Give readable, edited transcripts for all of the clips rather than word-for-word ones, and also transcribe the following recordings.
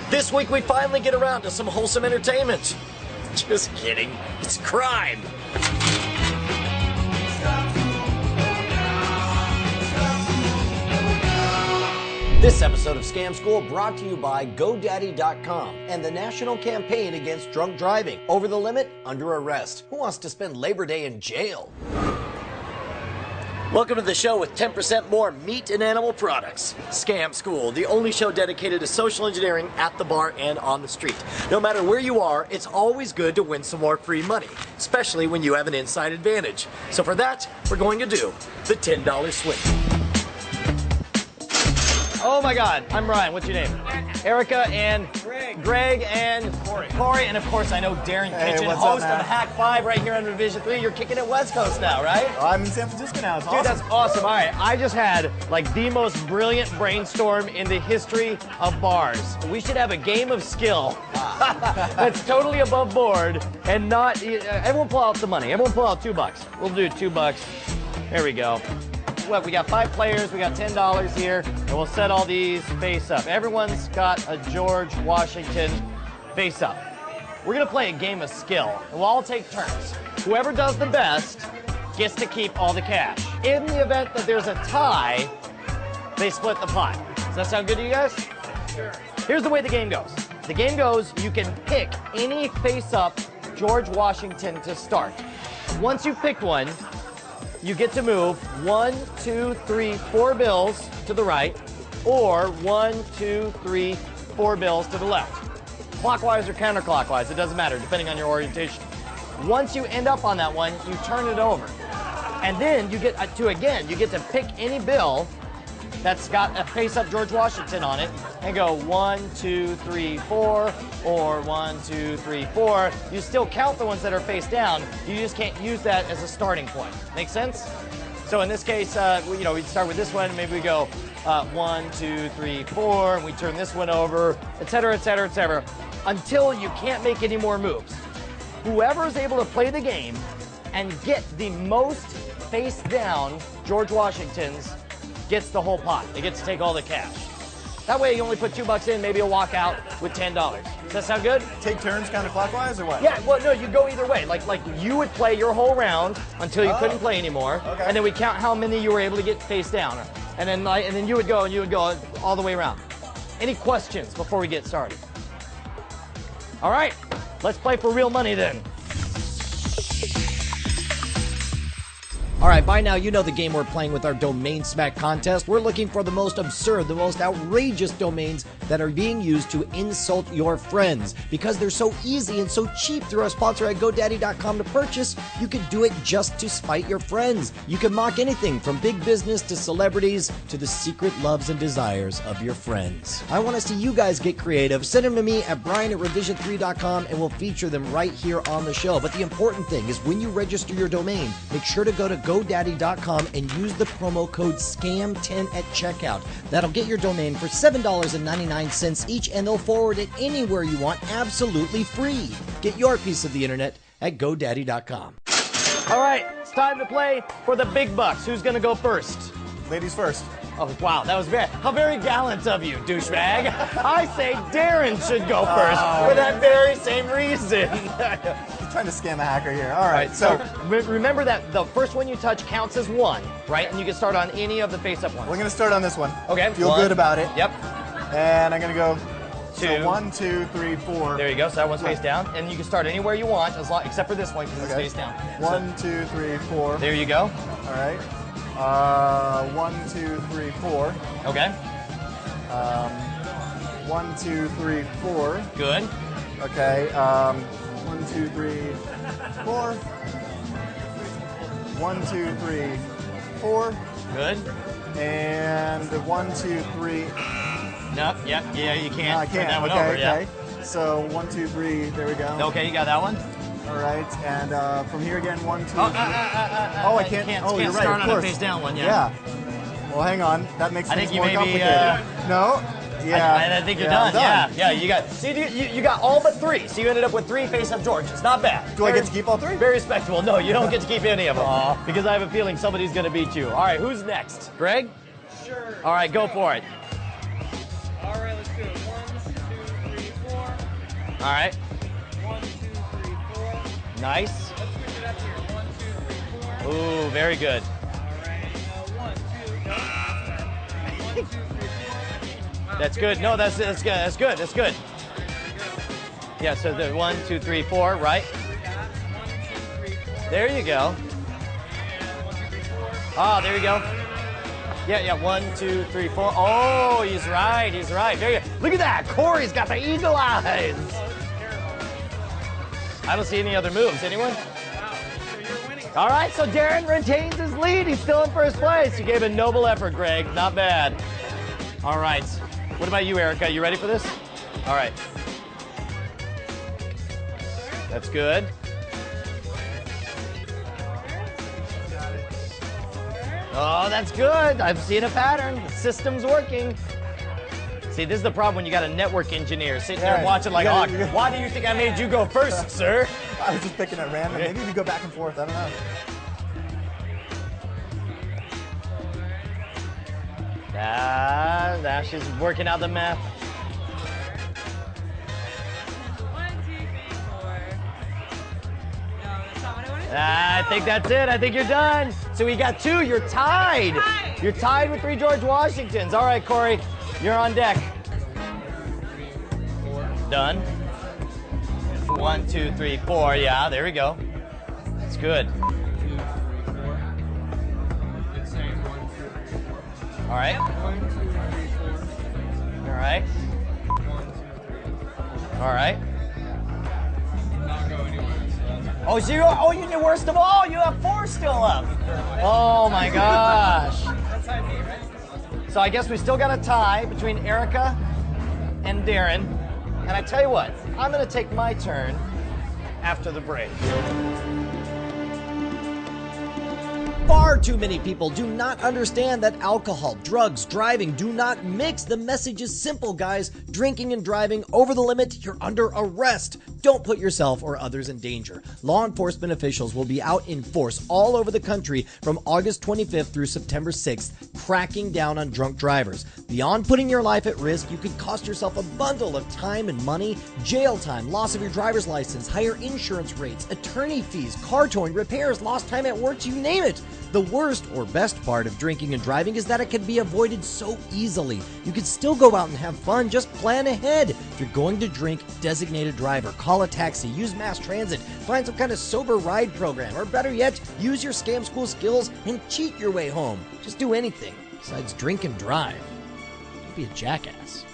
This week we finally get around to some wholesome entertainment. Just kidding. It's crime. This episode of Scam School brought to you by GoDaddy.com and the National Campaign Against Drunk Driving. Over the limit, under arrest. Who wants to spend Labor Day in jail? Welcome to the show with 10% more meat and animal products. Scam School, the only show dedicated to social engineering at the bar and on the street. No matter where you are, it's always good to win some more free money, especially when you have an inside advantage. So for that, we're going to do the $10 swing. Oh my God, I'm Brian. What's your name? Erica and Greg and Corey, and of course I know Darren Kitchen, host of Hack 5 right here on Division 3. You're kicking it West Coast now, right? I'm in San Francisco now. It's awesome. Dude, that's awesome. All right, I just had like the most brilliant brainstorm in the history of bars. We should have a game of skill that's totally above board and not. Everyone pull out the money. Everyone pull out $2. We'll do $2. There we go. What, we got 5 players, we got $10 here, and we'll set all these face up. Everyone's got a George Washington face up. We're gonna play a game of skill, and we'll all take turns. Whoever does the best gets to keep all the cash. In the event that there's a tie, they split the pot. Does that sound good to you guys? Sure. Here's the way the game goes. The game goes, you can pick any face up George Washington to start. Once you pick one, you get to move 1, 2, 3, 4 bills to the right, or 1, 2, 3, 4 bills to the left. Clockwise or counterclockwise, it doesn't matter, depending on your orientation. Once you end up on that one, you turn it over. And then you get to pick any bill that's got a face-up George Washington on it and go 1, 2, 3, 4, or 1, 2, 3, 4. You still count the ones that are face down. You just can't use that as a starting point. Make sense? So in this case, we'd start with this one. Maybe we go 1, 2, 3, 4, and we turn this one over, et cetera, et cetera, et cetera, until you can't make any more moves. Whoever is able to play the game and get the most face down George Washingtons gets the whole pot. It gets to take all the cash. That way you only put $2 in, maybe you'll walk out with $10. Does that sound good? Take turns counterclockwise or what? Yeah, well, no, you go either way. Like you would play your whole round until you couldn't play anymore, okay. And then we count how many you were able to get face down. And then you would go all the way around. Any questions before we get started? All right, let's play for real money then. All right, by now you know the game we're playing with our Domain Smack contest. We're looking for the most absurd, the most outrageous domains that are being used to insult your friends. Because they're so easy and so cheap through our sponsor at GoDaddy.com to purchase, you could do it just to spite your friends. You can mock anything from big business to celebrities to the secret loves and desires of your friends. I want to see you guys get creative. Send them to me at brian@revision3.com and we'll feature them right here on the show. But the important thing is when you register your domain, make sure to go to GoDaddy.com and use the promo code SCAM10 at checkout. That'll get your domain for $7.99 each, and they'll forward it anywhere you want absolutely free. Get your piece of the internet at GoDaddy.com. All right, it's time to play for the big bucks. Who's going to go first? Ladies first. Oh, wow, that was very gallant of you, douchebag. I say Darren should go first for that very same reason. He's trying to scam a hacker here. All right, so remember that the first one you touch counts as one, right? And you can start on any of the face-up ones. we're going to start on this one. Okay. Feel good about it. Yep. And I'm going to go 2. So 1, 2, 3, 4. There you go. So that one's face down. And you can start anywhere you want, except for this one because it's face down. 1, 2, 3, 4. There you go. All right. 1, 2, 3, 4. Okay. 1, 2, 3, 4. Good. Okay. 1, 2, 3, 4. 1, 2, 3, 4. Good. And 1, 2, 3. No. Yep. Yeah. You can't. No, I Turn can't. that one Okay. over. Okay. Yeah. So 1, 2, 3. There we go. Okay. You got that one. All right. And from here again, 1, 2. Oh, I can't. Oh, you're right. Start Of on a course. face down one. Yeah. Well, hang on. That makes I things think you more may be, complicated. No. Yeah. I think you're I'm done. Yeah. You got. See, you got all but 3. So you ended up with 3 face-up Georges. Not bad. Do I get to keep all 3? Very respectable. No, you don't get to keep any of them because I have a feeling somebody's going to beat you. All right, who's next? Greg? All right, go for it. All right, let's do it. 1, 2, 3, 4. All right. 1, 2, 3, 4. Nice. Let's switch it up here. 1, 2, 3, 4. Ooh, very good. All right. 1, 2, go. 1, 2, 3, 4. Wow, That's good. No, that's good. That's good. That's good. Yeah, so the 1, 2, 3, 4, right? 1, 2, 3, 4. There you go. And 1, 2, 3, 4. Oh, there you go. Yeah, 1, 2, 3, 4. Oh, he's right. He's right. There you go. Look at that. Corey's got the eagle eyes. I don't see any other moves. Anyone? Wow. So you're winning. All right, so Darren retains his lead. He's still in first place. You gave a noble effort, Greg. Not bad. All right. What about you, Erica? You ready for this? All right. That's good. Oh, that's good. I'm seeing a pattern. The system's working. See, this is the problem when you got a network engineer sitting there Yeah, watching like, you oh, gotta- why do you think I made you go first, sir? I was just picking at random. Maybe if you go back and forth, I don't know. Now she's working out the math. 1, 2, 3, 4. No, that's not what I wanted to do. I think that's it. I think you're done. So we got 2. You're tied. Tied. You're tied with 3 George Washingtons. All right, Corey, you're on deck. Done. 1, 2, 3, 4. Yeah, there we go. That's good. 2, 3, 4. It's saying 1, 2, 3, 4. All right. 1, 2, 3, 4. All right. 1, 2, 3. All right. Not go anywhere. So that's Oh, so you're the worst of all. You have 4 still up. Oh my gosh. that's how I beat, right? So I guess we still got a tie between Erica and Darren. And I tell you what, I'm going to take my turn after the break. Far too many people do not understand that alcohol, drugs, driving do not mix. The message is simple, guys. Drinking and driving over the limit, you're under arrest. Don't put yourself or others in danger. Law enforcement officials will be out in force all over the country from August 25th through September 6th, cracking down on drunk drivers. Beyond putting your life at risk, you could cost yourself a bundle of time and money, jail time, loss of your driver's license, higher insurance rates, attorney fees, car towing, repairs, lost time at work, you name it. The worst or best part of drinking and driving is that it can be avoided so easily. You can still go out and have fun, just plan ahead. If you're going to drink, designate a driver, call a taxi, use mass transit, find some kind of sober ride program, or better yet, use your scam school skills and cheat your way home. Just do anything besides drink and drive. Don't be a jackass.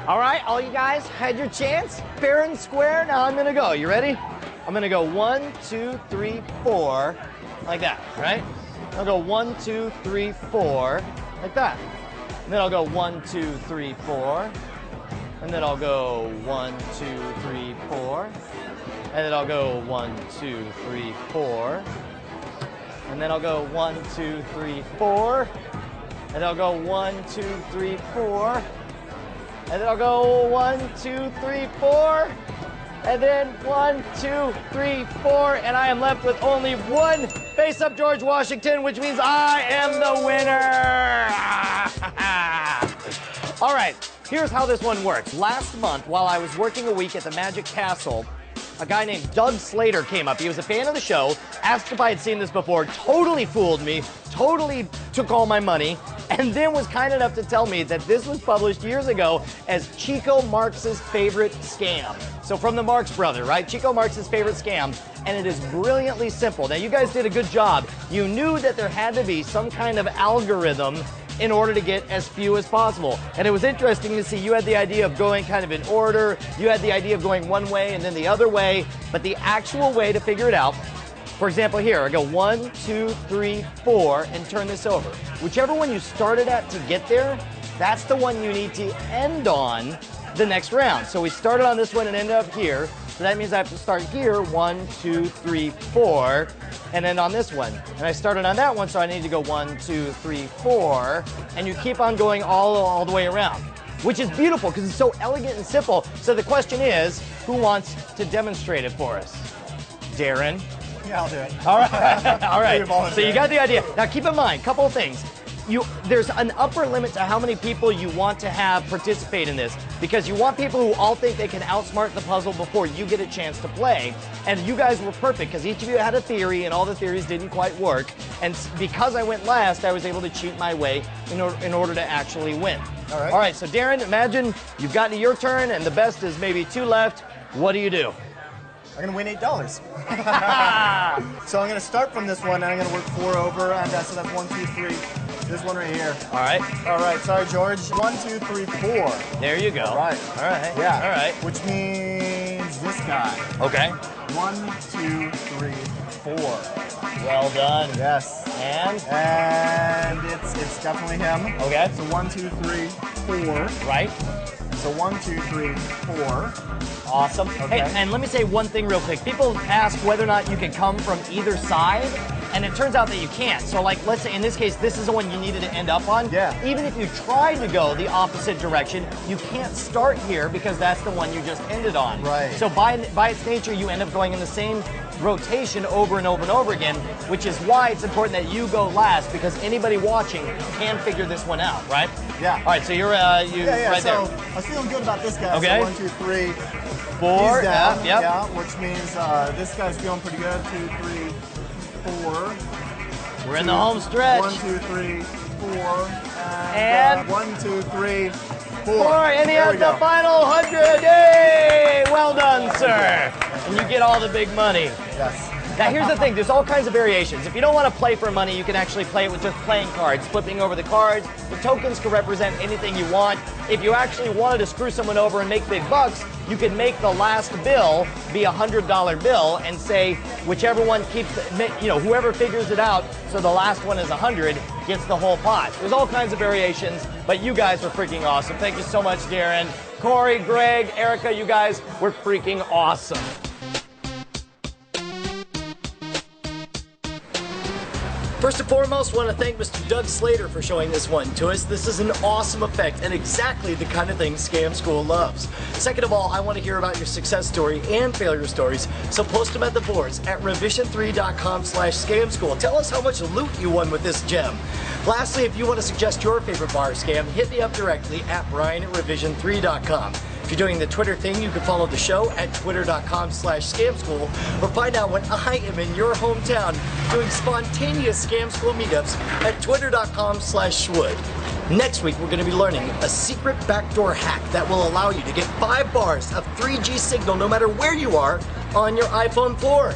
All right, all you guys had your chance, fair and square. Now I'm gonna go. You ready? I'm gonna go 1, 2, 3, 4, like that, right? I'll go 1, 2, 3, 4, like that. And then I'll go 1, 2, 3, 4. And then I'll go 1, 2, 3, 4. And then I'll go 1, 2, 3, 4. And then I'll go 1, 2, 3, 4. And I'll go 1, 2, 3, 4. And then I'll go 1, 2, 3, 4. And then 1, 2, 3, 4. And I am left with only 1 face-up George Washington, which means I am the winner. All right, here's how this one works. Last month, while I was working a week at the Magic Castle, a guy named Doug Slater came up. He was a fan of the show, asked if I had seen this before, totally fooled me, totally took all my money, and then was kind enough to tell me that this was published years ago as Chico Marx's favorite scam. So from the Marx brother, right? Chico Marx's favorite scam, and it is brilliantly simple. Now you guys did a good job. You knew that there had to be some kind of algorithm in order to get as few as possible. And it was interesting to see you had the idea of going kind of in order, you had the idea of going one way and then the other way, but the actual way to figure it out, for example here, I go 1, 2, 3, 4, and turn this over. Whichever one you started at to get there, that's the one you need to end on the next round. So we started on this one and ended up here. So that means I have to start here, 1, 2, 3, 4, and then on this one. And I started on that one, so I need to go 1, 2, 3, 4, and you keep on going all the way around, which is beautiful because it's so elegant and simple. So the question is, who wants to demonstrate it for us? Darren? Yeah, I'll do it. All right, all right. You're volunteering. So you got the idea. Now keep in mind, couple of things. there's an upper limit to how many people you want to have participate in this, because you want people who all think they can outsmart the puzzle before you get a chance to play. And you guys were perfect because each of you had a theory and all the theories didn't quite work. And because I went last, I was able to cheat my way in order to actually win. All right. All right, so Darren, imagine you've gotten to your turn and the best is maybe 2 left. What do you do? I'm gonna win $8. So I'm gonna start from this one, and I'm gonna work 4 over, and so that's 1, 2, 3. This one right here. All right, All right, sorry, George. 1, 2, 3, 4. there you go. All right. All right, Yeah. all right. Which means this guy. Okay, 1, 2, 3, 4. well done. Yes. And, it's definitely him. okay, So 1, 2, 3, 4. right. So 1, 2, 3, 4. Awesome. Okay. Hey, and let me say one thing real quick. People ask whether or not you can come from either side, and it turns out that you can't. So, like, let's say in this case, this is the one you needed to end up on. Yeah. Even if you tried to go the opposite direction, you can't start here because that's the one you just ended on. Right. So by its nature, you end up going in the same rotation over and over and over again, which is why it's important that you go last, because anybody watching can figure this one out, right? Yeah. All right, so you're Yeah, right so there. I was feeling good about this guy. Okay. So 1, 2, 3. 4. He's down. Yep. Yeah, which means this guy's feeling pretty good. 2, 3, 4. We're in the home stretch. 1, 2, 3, 4. And 1, 2, 3, 4. 4, and he There has we the go. final 100. Yay! Well done, sir. And you get all the big money. Yes. Now here's the thing, there's all kinds of variations. If you don't want to play for money, you can actually play it with just playing cards, flipping over the cards. The tokens can represent anything you want. If you actually wanted to screw someone over and make big bucks, you could make the last bill be a $100 bill and say whichever one keeps, whoever figures it out, so the last one is 100, gets the whole pot. There's all kinds of variations, but you guys were freaking awesome. Thank you so much, Darren. Corey, Greg, Erica, you guys were freaking awesome. First and foremost, I want to thank Mr. Doug Slater for showing this one to us. This is an awesome effect and exactly the kind of thing Scam School loves. Second of all, I want to hear about your success story and failure stories, so post them at the boards at revision3.com/scamschool. Tell us how much loot you won with this gem. Lastly, if you want to suggest your favorite bar scam, hit me up directly at brian@revision3.com. If you're doing the Twitter thing, you can follow the show at twitter.com/scamschool or find out when I am in your hometown doing spontaneous Scam School meetups at twitter.com/schwood. Next week, we're going to be learning a secret backdoor hack that will allow you to get 5 bars of 3G signal no matter where you are on your iPhone 4.